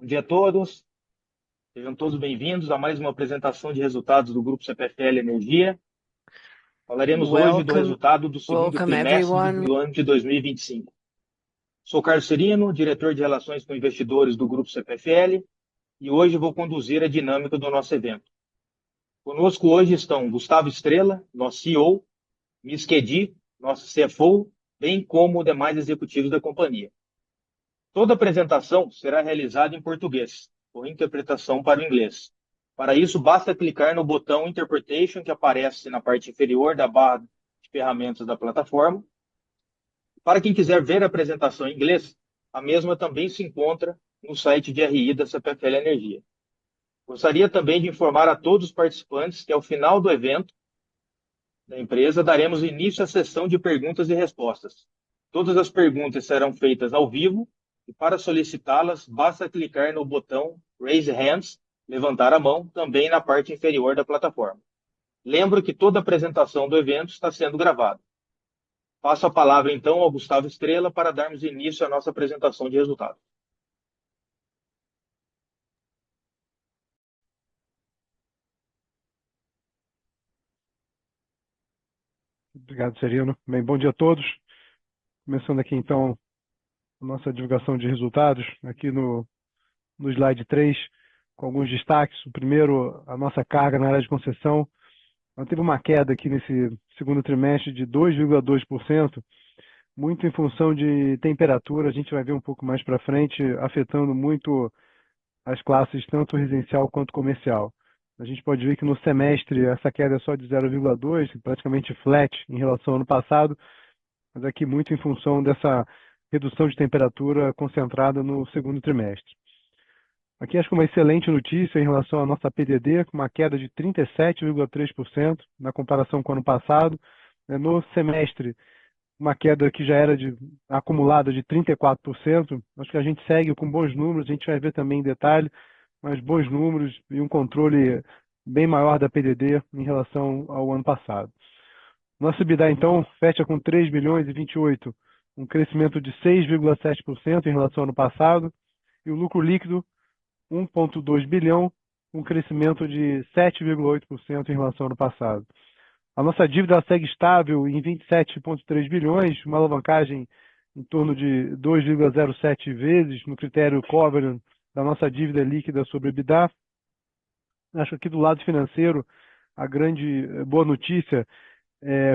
Bom dia a todos, sejam todos bem-vindos a mais uma apresentação de resultados do Grupo CPFL Energia. Falaremos hoje do Welcome, resultado do segundo welcome trimestre everyone. do ano de 2025. Sou Carlos Serino, diretor de Relações com Investidores do Grupo CPFL, e hoje vou conduzir a dinâmica do nosso evento. Conosco hoje estão Gustavo Estrella, nosso CEO, Miss Kedi, nosso CFO, bem como demais executivos da companhia. Toda apresentação será realizada em português, com interpretação para o inglês. Para isso, basta clicar no botão Interpretation, que aparece na parte inferior da barra de ferramentas da plataforma. Para quem quiser ver a apresentação em inglês, a mesma também se encontra no site de RI da CPFL Energia. Gostaria também de informar a todos os participantes que, ao final do evento da empresa, daremos início à sessão de perguntas e respostas. Todas as perguntas serão feitas ao vivo e, para solicitá-las, basta clicar no botão Raise Hands, levantar a mão, também na parte inferior da plataforma. Lembro que toda a apresentação do evento está sendo gravada. Passo a palavra, então, ao Gustavo Estrella para darmos início à nossa apresentação de resultados. Obrigado, Serino. Bem, bom dia a todos. Começando aqui, então, a nossa divulgação de resultados, aqui no slide 3, com alguns destaques. O primeiro, a nossa carga na área de concessão. Ela teve uma queda aqui nesse segundo trimestre de 2,2%, muito em função de temperatura. A gente vai ver um pouco mais para frente, afetando muito as classes, tanto residencial quanto comercial. A gente pode ver que no semestre essa queda é só de 0,2%, praticamente flat em relação ao ano passado, mas aqui muito em função dessa redução de temperatura concentrada no segundo trimestre. Aqui acho que uma excelente notícia em relação à nossa PDD, com uma queda de 37,3% na comparação com o ano passado. No semestre, uma queda que já era acumulada de 34%. Acho que a gente segue com bons números, a gente vai ver também em detalhe, mas bons números e um controle bem maior da PDD em relação ao ano passado. Nosso EBITDA, então, fecha com 3 bilhões e 28, um crescimento de 6,7% em relação ao ano passado, e o lucro líquido, 1,2 bilhão, um crescimento de 7,8% em relação ao ano passado. A nossa dívida segue estável em 27,3 bilhões, uma alavancagem em torno de 2,07 vezes no critério covenant da nossa dívida líquida sobre EBITDA. Acho que aqui do lado financeiro, a grande boa notícia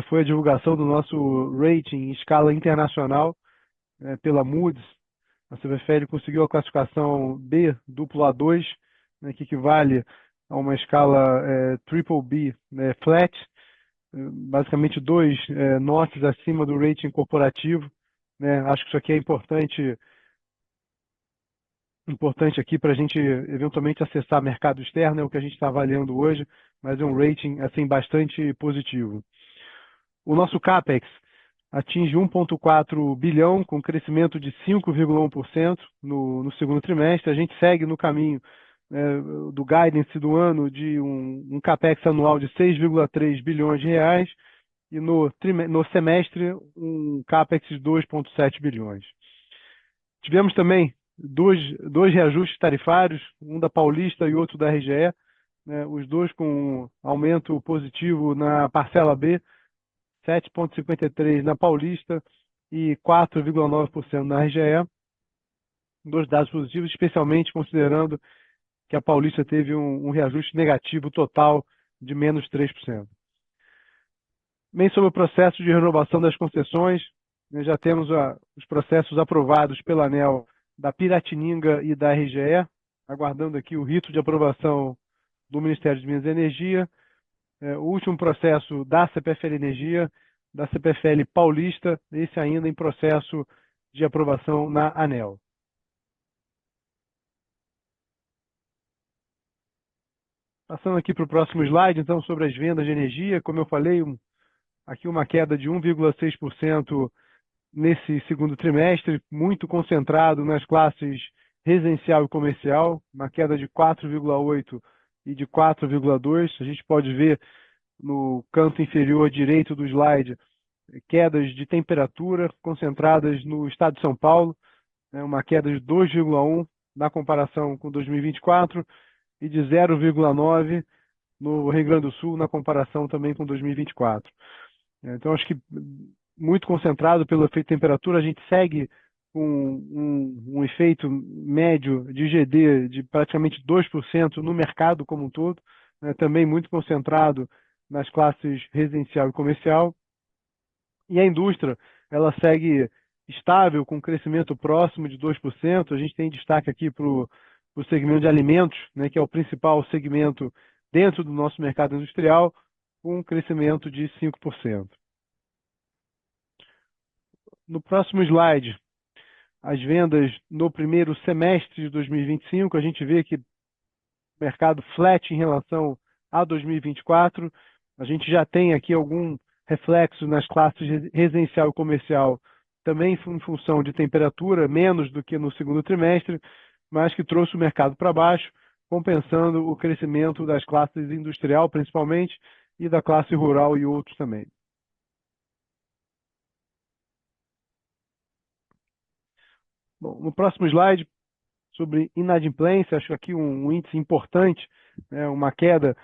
foi a divulgação do nosso rating em escala internacional pela Moody's. A CPFL conseguiu a classificação B+A2, que equivale a uma escala BBB flat, basicamente 2 notches acima do rating corporativo. Acho que isso aqui é importante aqui para a gente eventualmente acessar mercado externo, é o que a gente está avaliando hoje, mas é um rating assim, bastante positivo. O nosso CAPEX atinge 1,4 bilhão, com crescimento de 5,1% no segundo trimestre. A gente segue no caminho do guidance do ano de um CAPEX anual de 6,3 bilhões de reais e no semestre um CAPEX de 2,7 bilhões. Tivemos também dois reajustes tarifários, um da Paulista e outro da RGE, os dois com aumento positivo na parcela B, 7,53% na Paulista e 4,9% na RGE. Dois dados positivos, especialmente considerando que a Paulista teve um reajuste negativo total de menos 3%. Bem, sobre o processo de renovação das concessões, já temos os processos aprovados pela ANEEL da Piratininga e da RGE, aguardando aqui o rito de aprovação do Ministério de Minas e Energia. O último processo da CPFL Energia, da CPFL Paulista, esse ainda em processo de aprovação na ANEEL. Passando aqui para o próximo slide, então, sobre as vendas de energia, como eu falei, aqui uma queda de 1,6% nesse segundo trimestre, muito concentrado nas classes residencial e comercial, uma queda de 4,8% e de 4,2%. A gente pode ver no canto inferior direito do slide quedas de temperatura concentradas no estado de São Paulo, uma queda de 2,1% na comparação com 2024 e de 0,9 no Rio Grande do Sul na comparação também com 2024. Então, acho que muito concentrado pelo efeito temperatura, a gente segue com um efeito médio de GD de praticamente 2% no mercado como um todo, né? Também muito concentrado nas classes residencial e comercial. E a indústria, ela segue estável, com crescimento próximo de 2%. A gente tem destaque aqui para o segmento de alimentos, né, que é o principal segmento dentro do nosso mercado industrial, com um crescimento de 5%. No próximo slide, as vendas no primeiro semestre de 2025, a gente vê que o mercado flat em relação a 2024. A gente já tem aqui algum reflexo nas classes residencial e comercial, também em função de temperatura, menos do que no segundo trimestre, mas que trouxe o mercado para baixo, compensando o crescimento das classes industrial, principalmente, e da classe rural e outros também. Bom, no próximo slide, sobre inadimplência, acho que aqui um índice importante, né, uma queda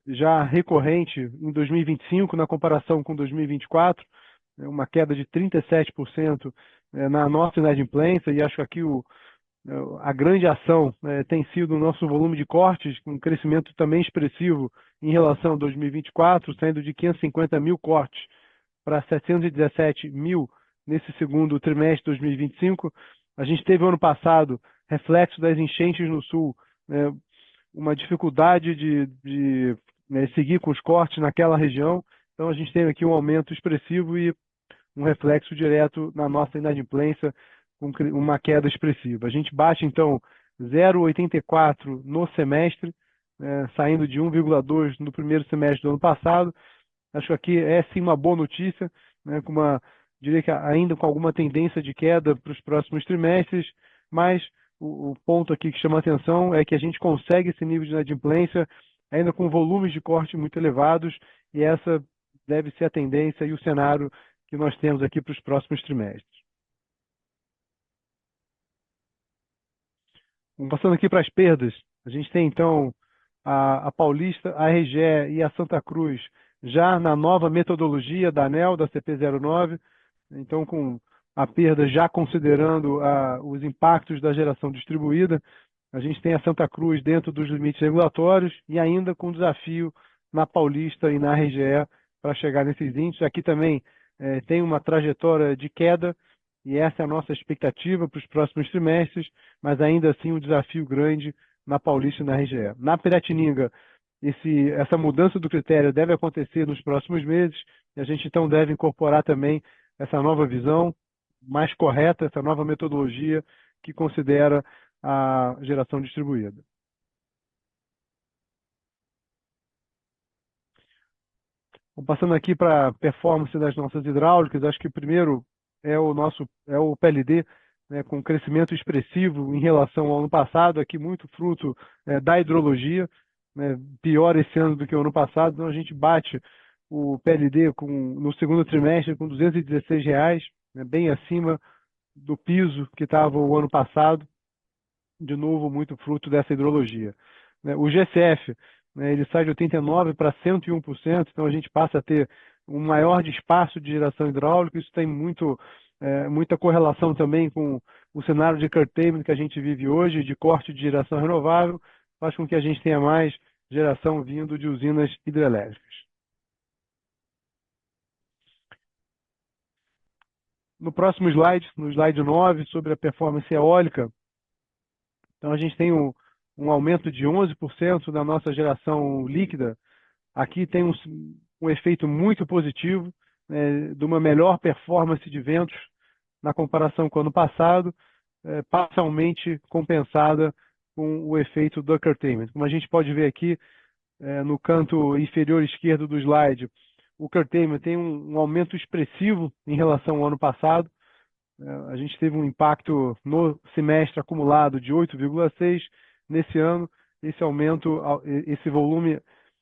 já recorrente em 2025 na comparação com 2024, uma queda de 37% na nossa inadimplência, e acho que aqui a grande ação tem sido o nosso volume de cortes, com um crescimento também expressivo em relação a 2024, saindo de 550 mil cortes para 717 mil nesse segundo trimestre de 2025. A gente teve ano passado reflexo das enchentes no sul, uma dificuldade de seguir com os cortes naquela região. Então a gente teve aqui um aumento expressivo e um reflexo direto na nossa inadimplência, com uma queda expressiva. A gente bate então 0,84 no semestre, saindo de 1,2 no primeiro semestre do ano passado. Acho que aqui é sim uma boa notícia, né, diria que ainda com alguma tendência de queda para os próximos trimestres, mas o ponto aqui que chama a atenção é que a gente consegue esse nível de inadimplência ainda com volumes de corte muito elevados, e essa deve ser a tendência e o cenário que nós temos aqui para os próximos trimestres. Vamos passando aqui para as perdas. A gente tem então a Paulista, a RGE e a Santa Cruz já na nova metodologia da ANEEL, da CP09, então com a perda já considerando os impactos da geração distribuída. A gente tem a Santa Cruz dentro dos limites regulatórios e ainda com desafio na Paulista e na RGE para chegar nesses índices. Aqui também tem uma trajetória de queda, e essa é a nossa expectativa para os próximos trimestres, mas ainda assim um desafio grande na Paulista e na RGE. Na Piratininga, essa mudança do critério deve acontecer nos próximos meses, e a gente então deve incorporar também essa nova visão mais correta, essa nova metodologia que considera a geração distribuída. Passando aqui para a performance das nossas hidráulicas, acho que o primeiro é o PLD, né, com crescimento expressivo em relação ao ano passado, aqui muito fruto da hidrologia, né, pior esse ano do que o ano passado, então a gente bate o PLD no segundo trimestre com R$ 216, né, bem acima do piso que estava o ano passado, de novo muito fruto dessa hidrologia. O GCF, ele sai de 89% para 101%, então a gente passa a ter um maior espaço de geração hidráulica. Isso tem muita correlação também com o cenário de curtailment que a gente vive hoje, de corte de geração renovável, faz com que a gente tenha mais geração vindo de usinas hidrelétricas. No próximo slide, no slide 9, sobre a performance eólica, então a gente tem um aumento de 11% da nossa geração líquida. Aqui tem um efeito muito positivo, de uma melhor performance de ventos na comparação com o ano passado, parcialmente compensada com o efeito do curtailment. Como a gente pode ver aqui, no canto inferior esquerdo do slide, o curtailment tem um aumento expressivo em relação ao ano passado. A gente teve um impacto no semestre acumulado de 8,6%. Nesse ano, esse volume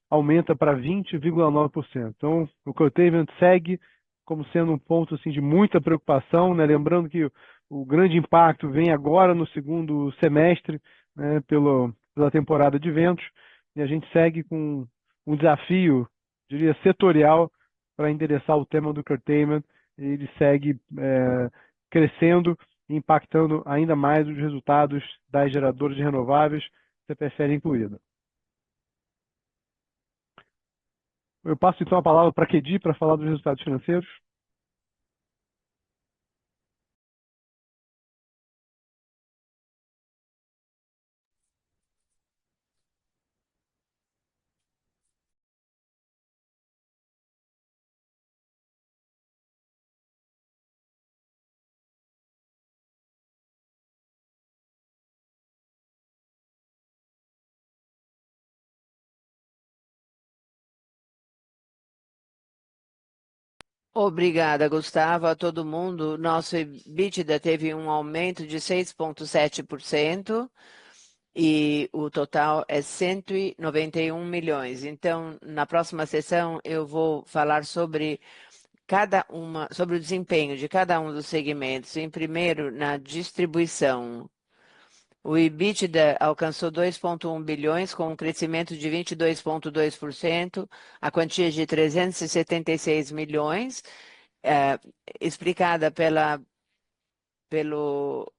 aumenta para 20,9%. Então, o curtailment segue como sendo um ponto assim, de muita preocupação, né? Lembrando que O grande impacto vem agora no segundo semestre, né, pela temporada de ventos, e a gente segue com um desafio, diria, setorial para endereçar o tema do curtailment. Ele segue crescendo e impactando ainda mais os resultados das geradoras de renováveis, CPFL incluída. Eu passo então a palavra para a Kedi para falar dos resultados financeiros. Obrigada, Gustavo, a todo mundo. Nosso EBITDA teve um aumento de 6,7% e o total é 191 milhões. Então, na próxima sessão, eu vou falar sobre sobre o desempenho de cada um dos segmentos. Em primeiro, na distribuição. O EBITDA alcançou 2,1 bilhões, com um crescimento de 22,2%, a quantia de 376 milhões, eh, explicada pelo,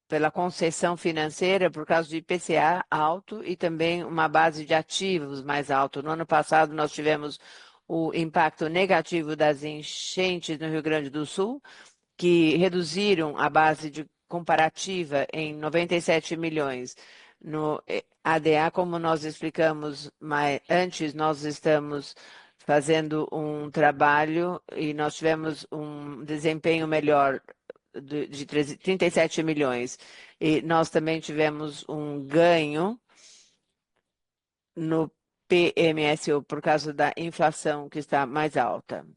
pela concessão financeira por causa do IPCA alto e também uma base de ativos mais alto. No ano passado, nós tivemos o impacto negativo das enchentes no Rio Grande do Sul, que reduziram a base de comparativa em 97 milhões. No ADA, como nós explicamos antes, nós estamos fazendo um trabalho e nós tivemos um desempenho melhor de 37 milhões. E nós também tivemos um ganho no PMSO por causa da inflação que está mais alta.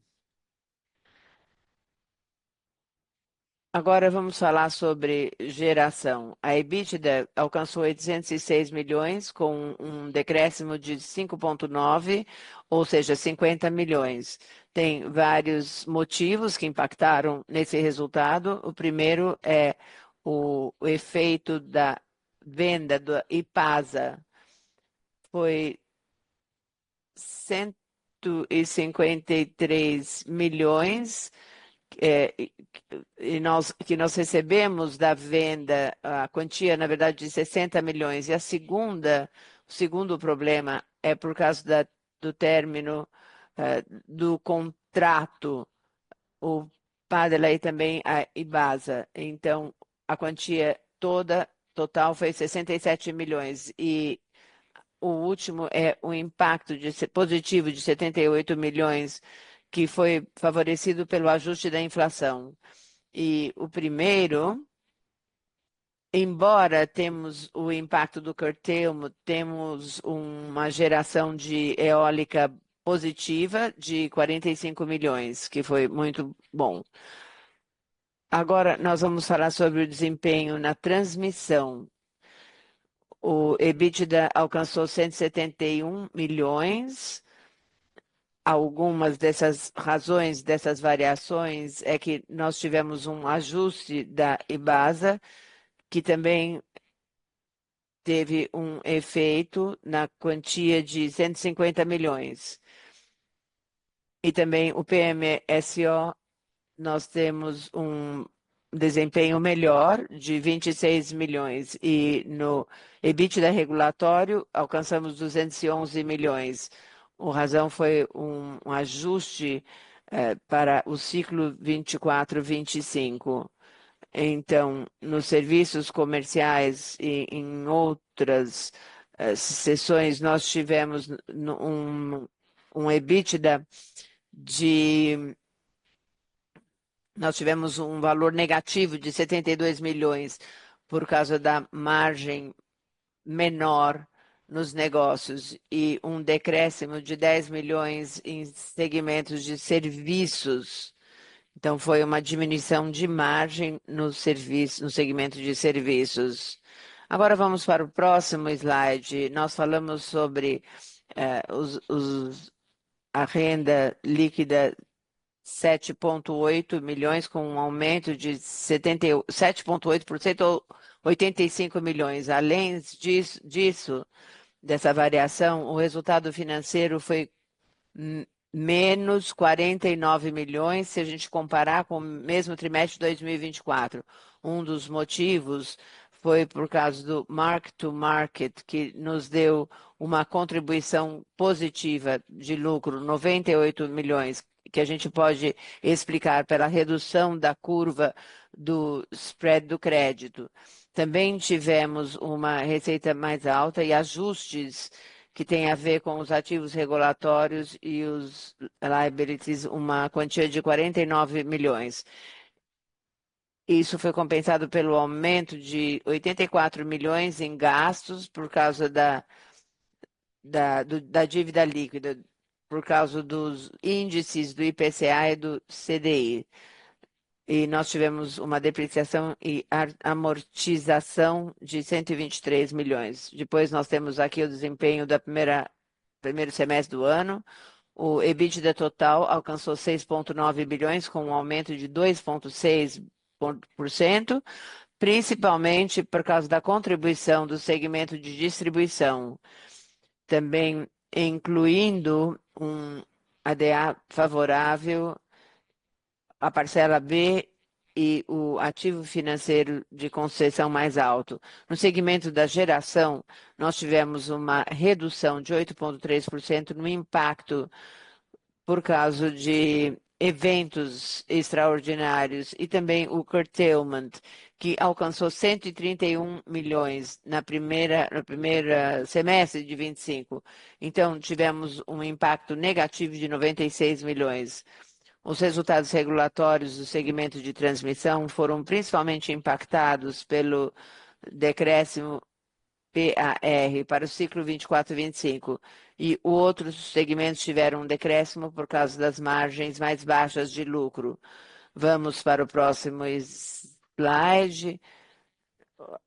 Agora vamos falar sobre geração. A EBITDA alcançou 806 milhões, com um decréscimo de 5,9, ou seja, 50 milhões. Tem vários motivos que impactaram nesse resultado. O primeiro é o efeito da venda do IPASA. Foi 153 milhões que nós recebemos da venda, a quantia, na verdade, de 60 milhões. E o segundo problema é por causa do término do contrato, o Padela e também a Ibasa. Então, a quantia total foi 67 milhões. E o último é o impacto positivo de 78 milhões, que foi favorecido pelo ajuste da inflação. E o primeiro, embora temos o impacto do curtailment, temos uma geração de eólica positiva de 45 milhões, que foi muito bom. Agora nós vamos falar sobre o desempenho na transmissão. O EBITDA alcançou 171 milhões. Algumas dessas razões, dessas variações, é que nós tivemos um ajuste da Ibasa, que também teve um efeito na quantia de 150 milhões. E também o PMSO, nós temos um desempenho melhor de 26 milhões. E no EBITDA regulatório, alcançamos 211 milhões. A razão foi um ajuste para o ciclo 24-25. Então, nos serviços comerciais e em outras sessões, nós tivemos um EBITDA de. Nós tivemos um valor negativo de 72 milhões por causa da margem menor nos negócios e um decréscimo de 10 milhões em segmentos de serviços. Então, foi uma diminuição de margem no segmento de serviços. Agora vamos para o próximo slide. Nós falamos sobre a renda líquida 7,8 milhões, com um aumento de 7,8% ou 85 milhões. Além disso, dessa variação, o resultado financeiro foi menos 49 milhões se a gente comparar com o mesmo trimestre de 2024. Um dos motivos foi por causa do mark-to-market, que nos deu uma contribuição positiva de lucro, 98 milhões, que a gente pode explicar pela redução da curva do spread do crédito. Também tivemos uma receita mais alta e ajustes que tem a ver com os ativos regulatórios e os liabilities, uma quantia de 49 milhões. Isso foi compensado pelo aumento de 84 milhões em gastos por causa da dívida líquida, por causa dos índices do IPCA e do CDI. E nós tivemos uma depreciação e amortização de 123 milhões. Depois nós temos aqui o desempenho da primeiro semestre do ano. O EBITDA total alcançou 6,9 bilhões, com um aumento de 2,6%, principalmente por causa da contribuição do segmento de distribuição, também incluindo um ADA favorável, a parcela B e o ativo financeiro de concessão mais alto. No segmento da geração, nós tivemos uma redução de 8,3% no impacto por causa de eventos extraordinários e também o curtailment, que alcançou 131 milhões no primeiro semestre de 25. Então, tivemos um impacto negativo de 96 milhões. Os resultados regulatórios do segmento de transmissão foram principalmente impactados pelo decréscimo PAR para o ciclo 24 e 25, e outros segmentos tiveram um decréscimo por causa das margens mais baixas de lucro. Vamos para o próximo slide.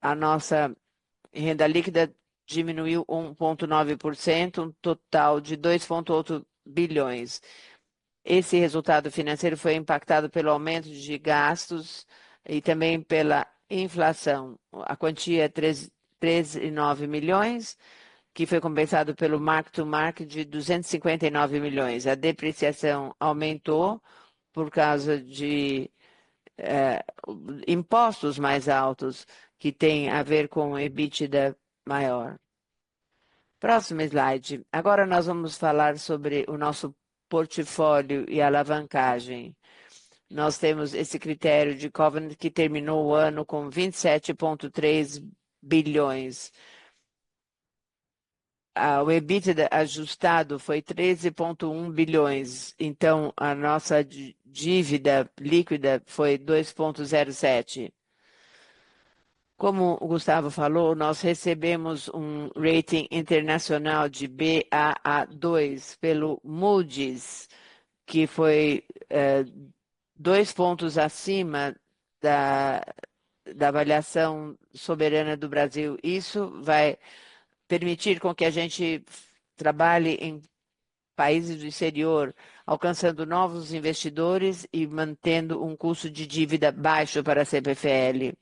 A nossa renda líquida diminuiu 1,9%, um total de 2,8 bilhões. Esse resultado financeiro foi impactado pelo aumento de gastos e também pela inflação. A quantia é 13,9 milhões, que foi compensado pelo mark-to-market de 259 milhões. A depreciação aumentou por causa de impostos mais altos, que tem a ver com o EBITDA maior. Próximo slide. Agora nós vamos falar sobre o nosso portfólio e alavancagem. Nós temos esse critério de Covenant que terminou o ano com 27,3 bilhões. O EBITDA ajustado foi 13,1 bilhões. Então, a nossa dívida líquida foi 2,07. Como o Gustavo falou, nós recebemos um rating internacional de Baa2 pelo Moody's, que foi 2 pontos acima da avaliação soberana do Brasil. Isso vai permitir com que a gente trabalhe em países do exterior, alcançando novos investidores e mantendo um custo de dívida baixo para a CPFL.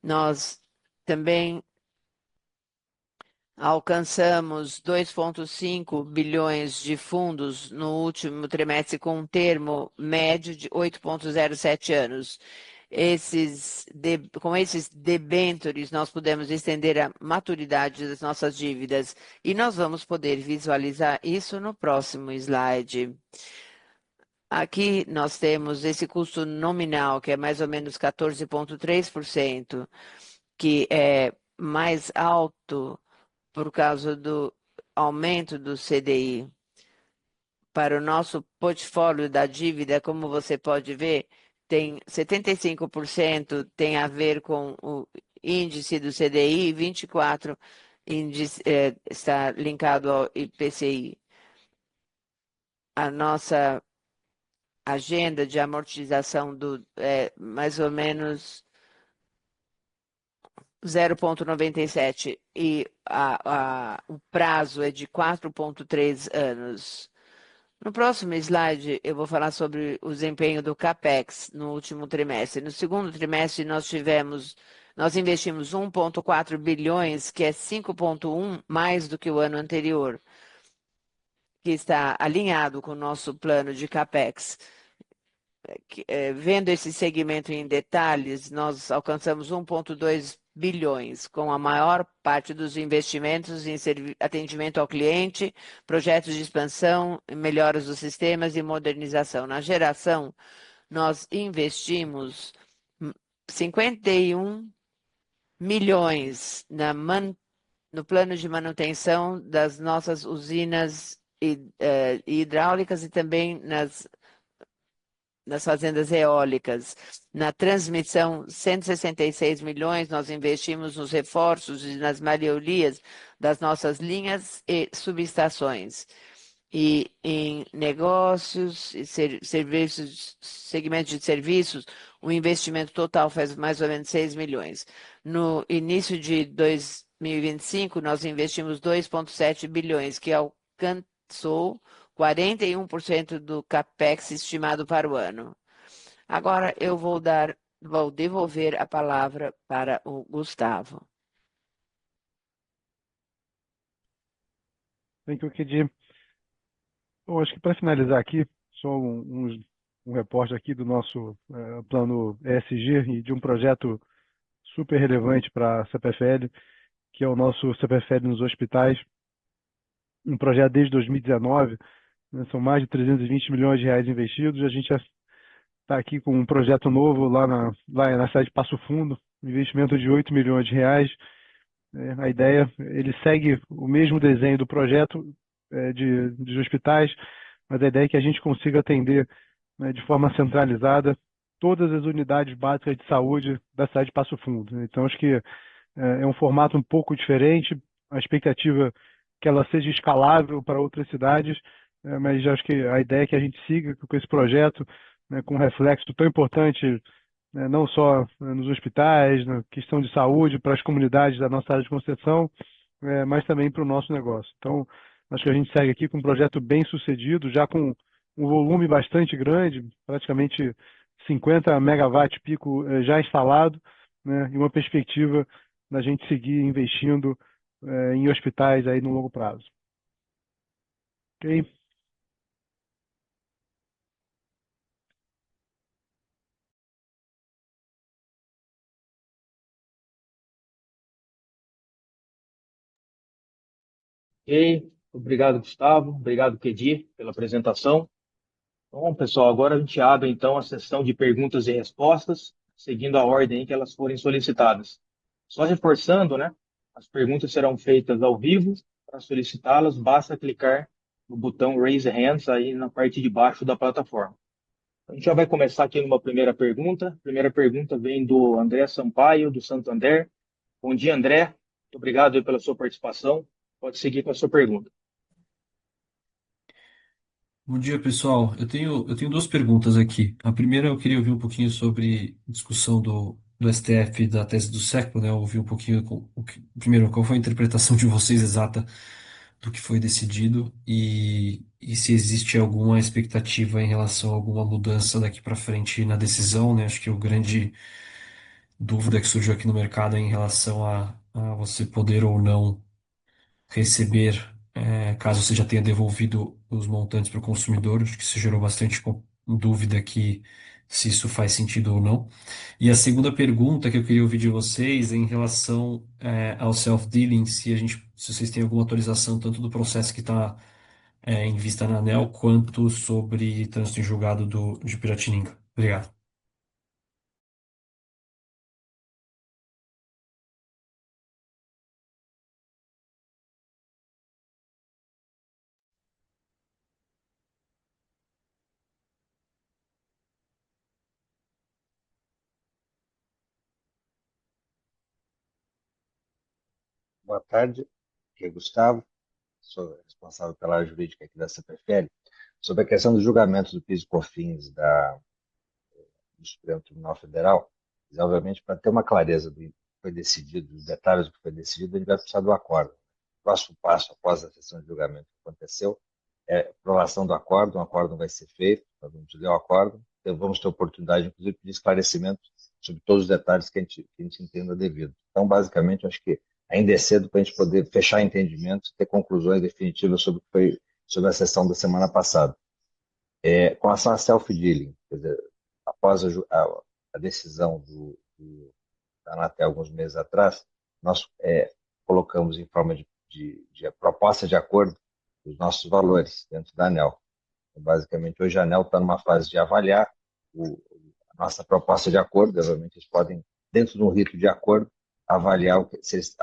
Nós também alcançamos 2,5 bilhões de fundos no último trimestre, com um termo médio de 8,07 anos. Com esses debêntures, nós podemos estender a maturidade das nossas dívidas e nós vamos poder visualizar isso no próximo slide. Aqui nós temos esse custo nominal, que é mais ou menos 14,3%, que é mais alto por causa do aumento do CDI. Para o nosso portfólio da dívida, como você pode ver, tem 75% tem a ver com o índice do CDI, 24% está linkado ao IPCI. A nossa agenda de amortização é mais ou menos 0,97 e o prazo é de 4,3 anos. No próximo slide, eu vou falar sobre o desempenho do CAPEX no último trimestre. No segundo trimestre, nós investimos 1,4 bilhões, que é 5,1 mais do que o ano anterior, que está alinhado com o nosso plano de CAPEX. Vendo esse segmento em detalhes, nós alcançamos 1,2 bilhões, com a maior parte dos investimentos em atendimento ao cliente, projetos de expansão, melhoras dos sistemas e modernização. Na geração, nós investimos 51 milhões no plano de manutenção das nossas usinas hidráulicas e também nas fazendas eólicas. Na transmissão, 166 milhões, nós investimos nos reforços e nas melhorias das nossas linhas e subestações. E em negócios e serviços, segmento de serviços, o investimento total faz mais ou menos 6 milhões. No início de 2025, nós investimos 2,7 bilhões, que alcançou 41% do CAPEX estimado para o ano. Agora eu vou devolver a palavra para o Gustavo. Thank you, Kedi. Bom, acho que para finalizar aqui, só um reporte aqui do nosso plano ESG e de um projeto super relevante para a CPFL, que é o nosso CPFL nos hospitais, um projeto desde 2019, né, são mais de 320 milhões de reais investidos. A gente está aqui com um projeto novo lá na cidade de Passo Fundo, um investimento de 8 milhões de reais. A ideia, ele segue o mesmo desenho do projeto de hospitais, mas a ideia é que a gente consiga atender, né, de forma centralizada todas as unidades básicas de saúde da cidade de Passo Fundo. Então, acho que é um formato um pouco diferente, a expectativa é que ela seja escalável para outras cidades, mas acho que a ideia é que a gente siga com esse projeto, né, com um reflexo tão importante, né, não só nos hospitais, na questão de saúde, para as comunidades da nossa área de concessão, mas também para o nosso negócio. Então, acho que a gente segue aqui com um projeto bem sucedido, já com um volume bastante grande, praticamente 50 megawatts pico já instalado, né, e uma perspectiva da gente seguir investindo em hospitais aí no longo prazo. Ok? Ok, obrigado, Gustavo. Obrigado, Kedi, pela apresentação. Bom, pessoal, agora a gente abre então a sessão de perguntas e respostas, seguindo a ordem em que elas forem solicitadas. Só reforçando, né? As perguntas serão feitas ao vivo. Para solicitá-las, basta clicar no botão Raise Hands aí na parte de baixo da plataforma. A gente já vai começar aqui numa primeira pergunta. A primeira pergunta vem do André Sampaio, do Santander. Bom dia, André. Muito obrigado aí pela sua participação. Pode seguir com a sua pergunta. Bom dia, pessoal. Eu tenho duas perguntas aqui. A primeira, eu queria ouvir um pouquinho sobre a discussão do STF da tese do século, né? Eu ouvi um pouquinho, primeiro, qual foi a interpretação de vocês exata do que foi decidido e se existe alguma expectativa em relação a alguma mudança daqui para frente na decisão, né? Acho que o grande dúvida que surgiu aqui no mercado é em relação a você poder ou não receber, caso você já tenha devolvido os montantes para o consumidor. Acho que isso gerou bastante dúvida aqui se isso faz sentido ou não. E a segunda pergunta que eu queria ouvir de vocês é em relação, ao self-dealing, se vocês têm alguma atualização tanto do processo que está em vista na ANEEL, quanto sobre trânsito em julgado de Piratininga. Obrigado. Boa tarde, aqui é Gustavo, sou responsável pela área jurídica aqui da CPFL. Sobre a questão do julgamento do PIS e COFINS do Supremo Tribunal Federal, mas, obviamente, para ter uma clareza do que foi decidido, dos detalhes do que foi decidido, a gente vai precisar do acordo. O próximo passo, após a sessão de julgamento que aconteceu, aprovação do acórdão, o acórdão vai ser feito, nós vamos ler o acórdão, então vamos ter oportunidade, inclusive, de esclarecimento sobre todos os detalhes que a gente entenda devido. Então, basicamente, acho que ainda é cedo para a gente poder fechar entendimentos, ter conclusões definitivas sobre a sessão da semana passada. Com relação a self-dealing, quer dizer, após a decisão da Anatel alguns meses atrás, nós colocamos em forma de proposta de acordo os nossos valores dentro da ANEEL. Então, basicamente, hoje a ANEEL está numa fase de avaliar a nossa proposta de acordo. Obviamente, eles podem, dentro de um rito de acordo, avaliar se eles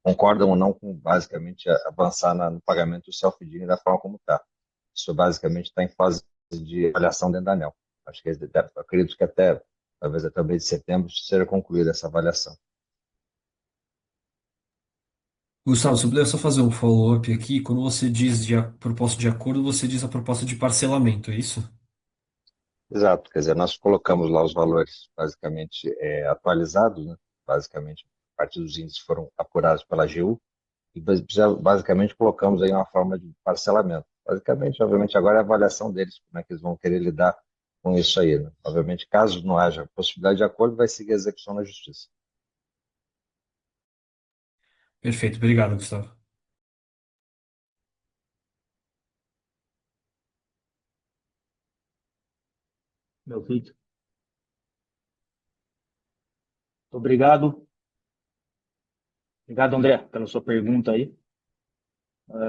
concordam ou não com, basicamente, avançar no pagamento do self-dealing da forma como está. Isso, basicamente, está em fase de avaliação dentro da ANEEL. Acredito que talvez até o mês de setembro seja concluída essa avaliação. Gustavo, se eu puder só fazer um follow-up aqui, quando você diz de proposta de acordo, você diz a proposta de parcelamento, é isso? Exato, quer dizer, nós colocamos lá os valores basicamente atualizados, né? Basicamente, a partir dos índices foram apurados pela AGU, e basicamente colocamos aí uma forma de parcelamento. Basicamente, obviamente, agora é a avaliação deles, como é que eles vão querer lidar com isso aí, né? Obviamente, caso não haja possibilidade de acordo, vai seguir a execução na justiça. Perfeito, obrigado, Gustavo. Meu filho. Obrigado. Obrigado, André, pela sua pergunta aí.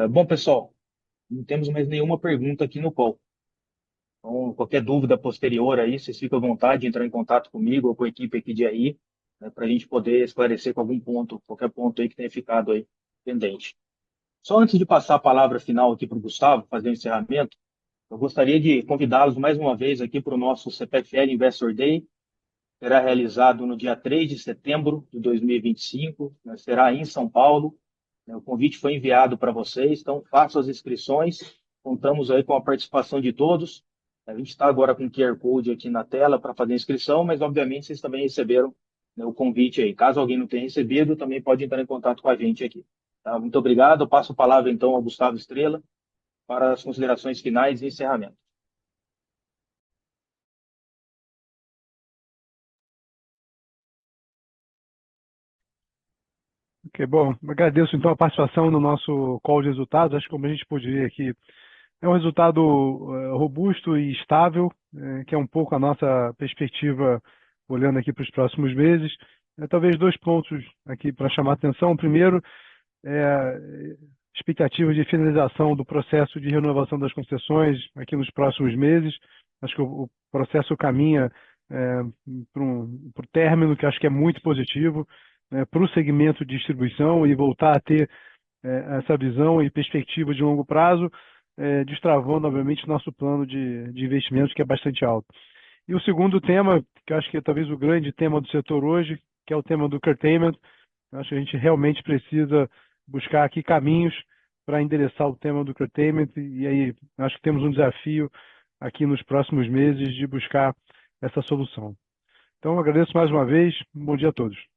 Bom, pessoal, não temos mais nenhuma pergunta aqui no call. Então, qualquer dúvida posterior aí, vocês ficam à vontade de entrar em contato comigo ou com a equipe aqui de RI, né, para a gente poder esclarecer com algum ponto, qualquer ponto aí que tenha ficado aí pendente. Só antes de passar a palavra final aqui para o Gustavo, fazer o encerramento, eu gostaria de convidá-los mais uma vez aqui para o nosso CPFL Investor Day. Será realizado no dia 3 de setembro de 2025, né, será aí em São Paulo. O convite foi enviado para vocês, então façam as inscrições. Contamos aí com a participação de todos. A gente está agora com o QR Code aqui na tela para fazer a inscrição, mas obviamente vocês também receberam, né, o convite aí. Caso alguém não tenha recebido, também pode entrar em contato com a gente aqui. Tá? Muito obrigado. Eu passo a palavra então ao Gustavo Estrela para as considerações finais e encerramento. Ok, bom, agradeço então a participação no nosso call de resultados. Acho que, como a gente pôde ver aqui, é um resultado robusto e estável, que é um pouco a nossa perspectiva olhando aqui para os próximos meses. Talvez dois pontos aqui para chamar a atenção. O primeiro é a expectativa de finalização do processo de renovação das concessões aqui nos próximos meses. Acho que o processo caminha para o término, que acho que é muito positivo para o segmento de distribuição, e voltar a ter essa visão e perspectiva de longo prazo, destravando, obviamente, nosso plano de investimentos, que é bastante alto. E o segundo tema, que eu acho que é talvez o grande tema do setor hoje, que é o tema do curtailment. Eu acho que a gente realmente precisa buscar aqui caminhos para endereçar o tema do curtailment, e aí acho que temos um desafio aqui nos próximos meses de buscar essa solução. Então, agradeço mais uma vez. Bom dia a todos.